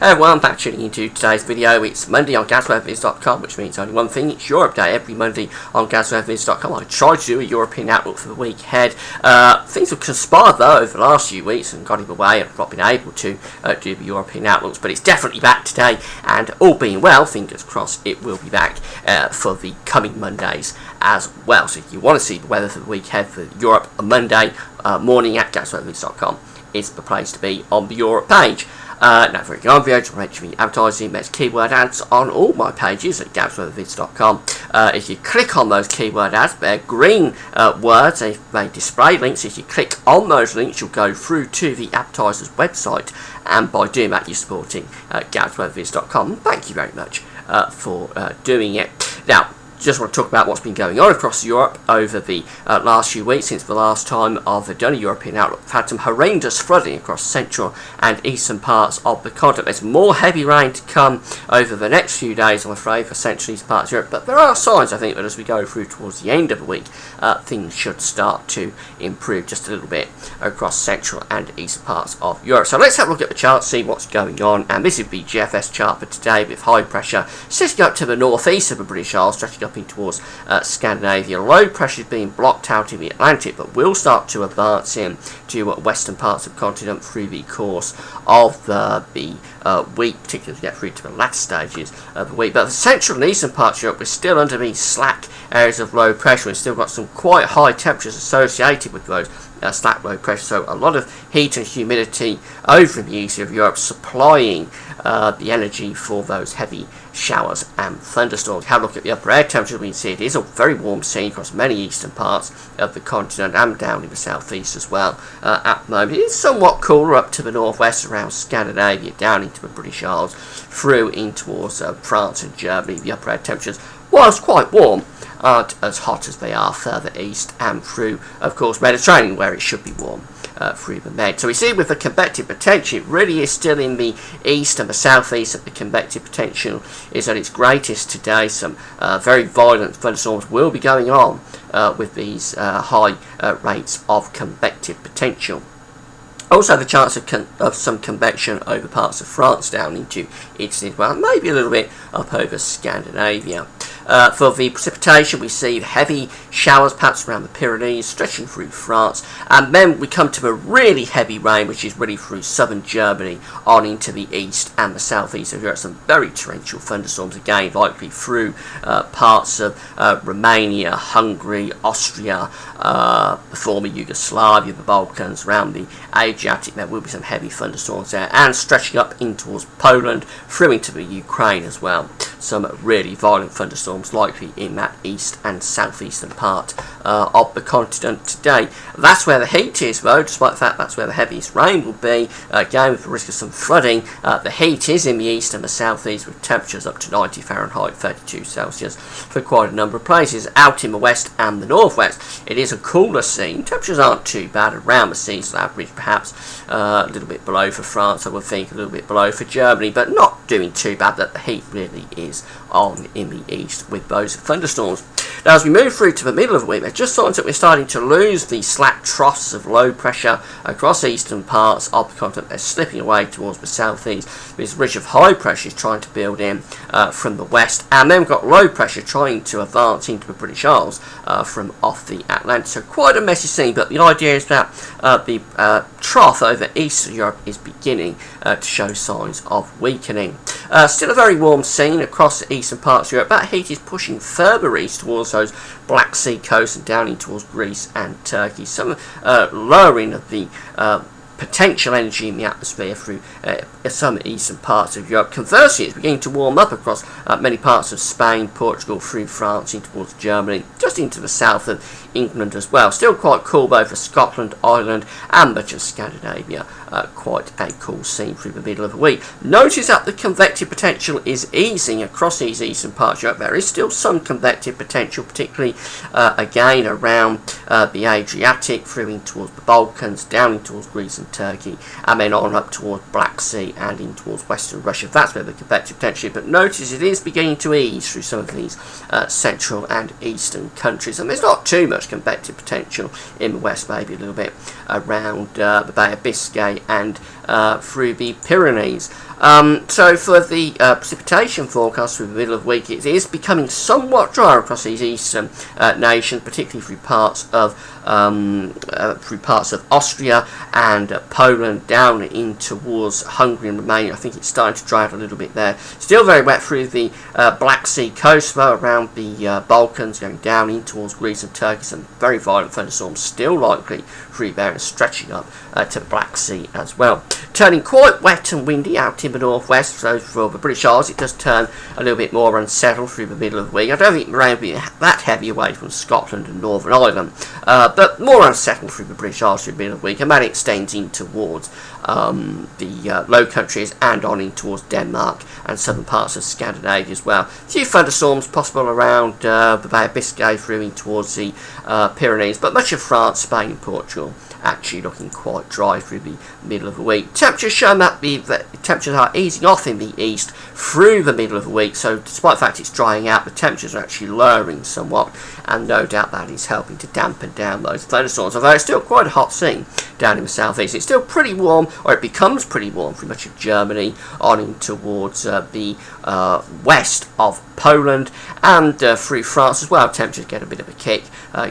Well, I'm back tuning into today's video. It's Monday on GasWeatherViz.com, which means only one thing. It's your update every Monday on GasWeatherViz.com. I try to do a European outlook for the week ahead. Things have conspired though over the last few weeks and got him away and I've not been able to do the European outlooks, but it's definitely back today, and all being well, fingers crossed, it will be back for the coming Mondays as well. So if you want to see the weather for the week ahead for Europe on Monday morning at GasWeatherViz.com, it's the place to be on the Europe page. Now, for example, I'm mentioning advertising, there's keyword ads on all my pages at GasWeatherViz.com. If you click on those keyword ads, they're green words, they display links. If you click on those links, you'll go through to the advertiser's website, and by doing that, you're supporting GasWeatherViz.com. Thank you very much for doing it. Now, just want to talk about what's been going on across Europe over the last few weeks since the last time I've done a European outlook. We've had some horrendous flooding across central and eastern parts of the continent. There's more heavy rain to come over the next few days, I'm afraid, for central and eastern parts of Europe, but there are signs, I think, that as we go through towards the end of the week, things should start to improve just a little bit across central and eastern parts of Europe. So let's have a look at the chart, see what's going on, and this is the GFS chart for today with high pressure sitting up to the northeast of the British Isles, stretching up towards Scandinavia. Low pressure is being blocked out in the Atlantic, but will start to advance in to western parts of the continent through the course of the week, particularly as we get through to the latter stages of the week. But the central and eastern parts of Europe, we're still under these slack areas of low pressure. We've still got some quite high temperatures associated with those slack low pressure, so a lot of heat and humidity over in the east of Europe supplying the energy for those heavy showers and thunderstorms. Have a look at the upper air temperature. We can see it is a very warm scene across many eastern parts of the continent and down in the southeast as well. At the moment, it is somewhat cooler up to the northwest around Scandinavia, down into the British Isles, through in towards France and Germany. The upper air temperatures, whilst quite warm, aren't as hot as they are further east and through, of course, Mediterranean, where it should be warm through the Med. So we see with the convective potential, it really is still in the east and the southeast that the convective potential is at its greatest today. Some very violent thunderstorms will be going on with these high rates of convective potential. Also, the chance of some convection over parts of France down into Italy as well, maybe a little bit up over Scandinavia. For the precipitation, we see heavy showers perhaps around the Pyrenees, stretching through France, and then we come to a really heavy rain, which is really through southern Germany on into the east and the southeast of Europe. Some very torrential thunderstorms again, likely through parts of Romania, Hungary, Austria, the former Yugoslavia, the Balkans, around the Adriatic. There will be some heavy thunderstorms there, and stretching up in towards Poland, through into the Ukraine as well. Some really violent thunderstorms likely in that east and southeastern part of the continent today. That's where the heat is, though, despite the fact that's where the heaviest rain will be. Again, with the risk of some flooding, the heat is in the east and the southeast, with temperatures up to 90 Fahrenheit, 32 Celsius for quite a number of places. Out in the west and the northwest, it is a cooler scene. Temperatures aren't too bad around the seasonal average, perhaps a little bit below for France, I would think, a little bit below for Germany, but not doing too bad. That the heat really is on in the east with those thunderstorms. Now, as we move through to the middle of the week, there's just signs that we're starting to lose the slack troughs of low pressure across eastern parts of the continent. They're slipping away towards the southeast. This ridge of high pressure is trying to build in from the west, and then we've got low pressure trying to advance into the British Isles from off the Atlantic. So quite a messy scene, but the idea is that the trough over eastern Europe is beginning to show signs of weakening. Still a very warm scene across the eastern parts of Europe. That heat is pushing further east towards those Black Sea coasts and down in towards Greece and Turkey. Some lowering of the potential energy in the atmosphere through some eastern parts of Europe. Conversely, it's beginning to warm up across many parts of Spain, Portugal, through France, in towards Germany, just into the south of England as well. Still quite cool both for Scotland, Ireland and much of Scandinavia. Quite a cool scene through the middle of the week. Notice that the convective potential is easing across these eastern parts of Europe. There is still some convective potential, particularly again around the Adriatic, through in towards the Balkans, down in towards Greece and Turkey, and then on up towards Black Sea and in towards western Russia. That's where the convective potential is. But notice it is beginning to ease through some of these central and eastern countries, and there's not too much convective potential in the west, maybe a little bit around the Bay of Biscay and through the Pyrenees. So for the precipitation forecast through the middle of the week, it is becoming somewhat drier across these eastern nations, particularly through parts of Austria and Poland, down in towards Hungary and Romania. I think it's starting to dry out a little bit there. Still very wet through the Black Sea coast, though, around the Balkans, going down in towards Greece and Turkey. Some very violent thunderstorms still likely through there and stretching up to the Black Sea as well. Turning quite wet and windy out in the northwest, so for the British Isles it does turn a little bit more unsettled through the middle of the week. I don't think the rain will be that heavy away from Scotland and Northern Ireland, but more unsettled through the British Isles through the middle of the week, and that extends in towards the Low Countries and on in towards Denmark and southern parts of Scandinavia as well. A few thunderstorms possible around the Bay of Biscay through in towards the Pyrenees, but much of France, Spain and Portugal actually looking quite dry through the middle of the week. Temperatures show that the temperatures are easing off in the east through the middle of the week, so despite the fact it's drying out, the temperatures are actually lowering somewhat, and no doubt that is helping to dampen down those thunderstorms, although it's still quite a hot scene down in the southeast. It's still pretty warm, or it becomes pretty warm through much of Germany, on in towards the west of Poland and through France as well. Temperatures get a bit of a kick,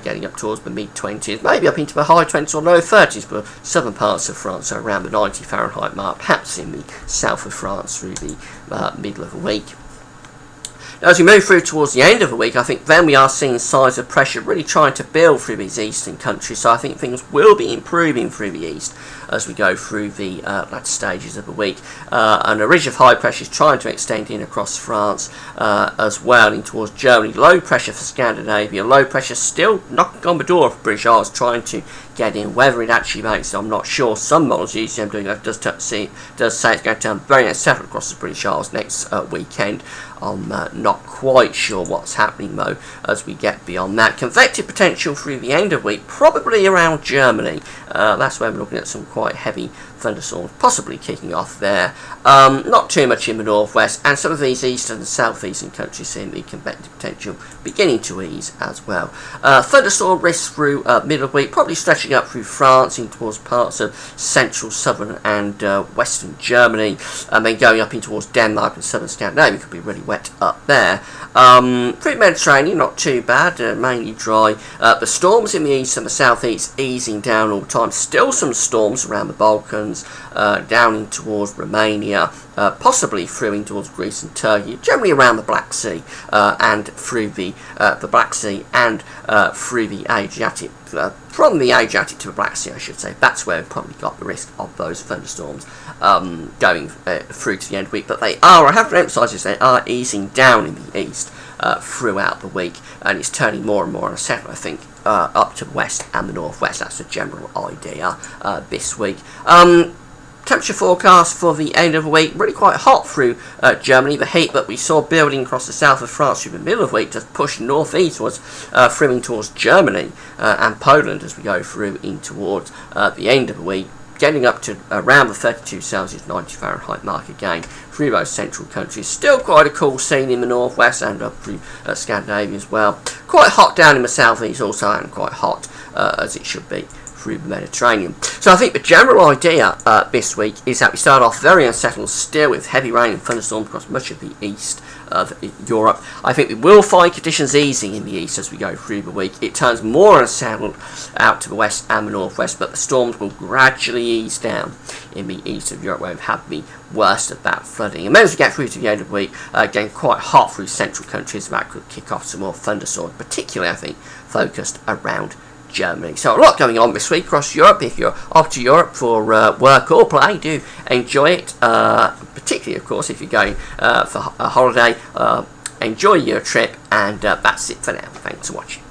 getting up towards the mid-20s, maybe up into the high 20s or low 30s for southern parts of France, so around the 90 Fahrenheit mark, perhaps in the south of France through the middle of the week. Now, as we move through towards the end of the week, I think then we are seeing signs of pressure really trying to build through these eastern countries, so I think things will be improving through the east as we go through the latter stages of the week. And a ridge of high pressure is trying to extend in across France as well, in towards Germany. Low pressure for Scandinavia, low pressure still knocking on the door of British Isles, trying to get in. Whether it actually makes it, I'm not sure. Some models using doing that does say it's going to turn very unsettled across the British Isles next weekend. I'm not quite sure what's happening though as we get beyond that. Convective potential through the end of the week, probably around Germany. That's where we're looking at some quite heavy thunderstorms possibly kicking off there. Not too much in the northwest, and some of these eastern and southeastern countries seeing the convective potential beginning to ease as well. Thunderstorm risks through middle of the week, probably stretching up through France in towards parts of central, southern and western Germany, and then going up in towards Denmark and southern Scandinavia. Could be really wet up there. Through Mediterranean, not too bad, mainly dry. The storms in the east and the southeast easing down all the time. Still some storms around the Balkans, down in towards Romania, possibly through in towards Greece and Turkey, generally around the Black Sea, and through the Black Sea and through the Adriatic. From the Adriatic to the Black Sea, I should say. That's where we've probably got the risk of those thunderstorms going through to the end of the week. But they are, I have to emphasise this, they are easing down in the east throughout the week, and it's turning more and more unsettled, I think, up to the west and the northwest. That's the general idea this week. Temperature forecast for the end of the week, really quite hot through Germany. The heat that we saw building across the south of France through the middle of the week just pushed northeastwards, through in towards Germany and Poland as we go through in towards the end of the week, getting up to around the 32 Celsius, 90 Fahrenheit mark again through those central countries. Still quite a cool scene in the northwest and up through Scandinavia as well. Quite hot down in the southeast also, and quite hot as it should be through the Mediterranean. So I think the general idea this week is that we start off very unsettled still with heavy rain and thunderstorms across much of the east of Europe. I think we will find conditions easing in the east as we go through the week. It turns more unsettled out to the west and the northwest, but the storms will gradually ease down in the east of Europe, where we've had the worst of that flooding. And then as we get through to the end of the week, getting quite hot through central countries, that could kick off some more thunderstorms, particularly I think focused around Germany. So a lot going on this week across Europe. If you're off to Europe for work or play, do enjoy it, particularly of course if you're going for a holiday. Enjoy your trip, and that's it for now. Thanks for watching.